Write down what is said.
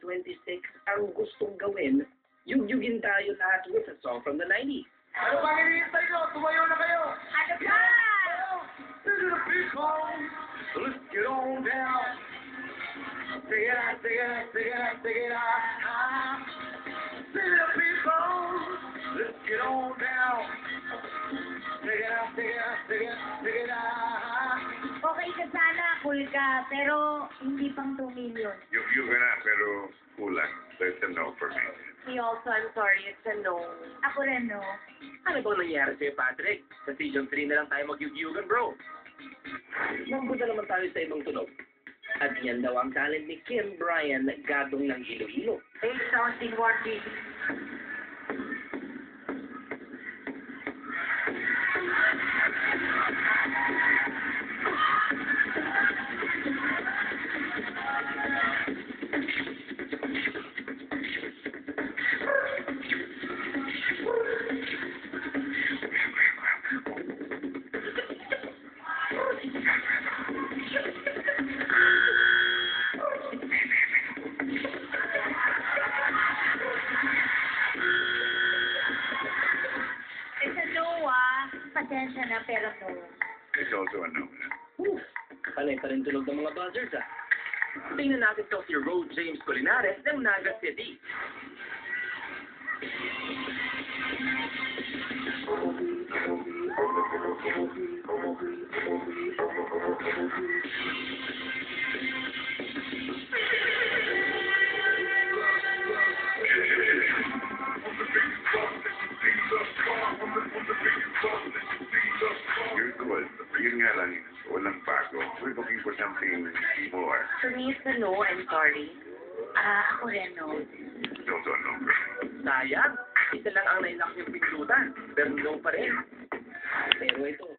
2026 ang gustong gawin, yugyugin tayo lahat with a song from the 90s. Ano bang hinihintay nyo? Tumayo na kayo! Ano ba? This is the people. Let's get on down. Take it out, take it out, take it out, take it out. This is the people. Let's get on down. Take it out, take it out, take it out, take it out. Okay ka sana, cool ka, pero hindi pang 2 million. Yung na, pero kulang. That's a no for me. Me also, I'm sorry, it's a no. Ako rin, no. Ano bang nangyari sa'yo, Patrick? Sa season 3 na lang tayo magyugyugan, bro. Mambuda naman tayo sa ibang tunog. At yan daw ang talent ni Kim Bryan, gadong ng Iloilo. Hey, something worthy. It's a no, Pasensya na, pero no. It's also a no. Panay pa rin tunog ng mga buzzers, ah. Tingnan natin to si Road James Colinares ng Naga City. You're good. Yun nga lang, walang bago. We're looking for something more. For me, it's a no, I'm sorry. Ako rin, no. It's also a no. Sayang, isa lang ang nailak yung pindutan, pero no pa rin. Pero ito,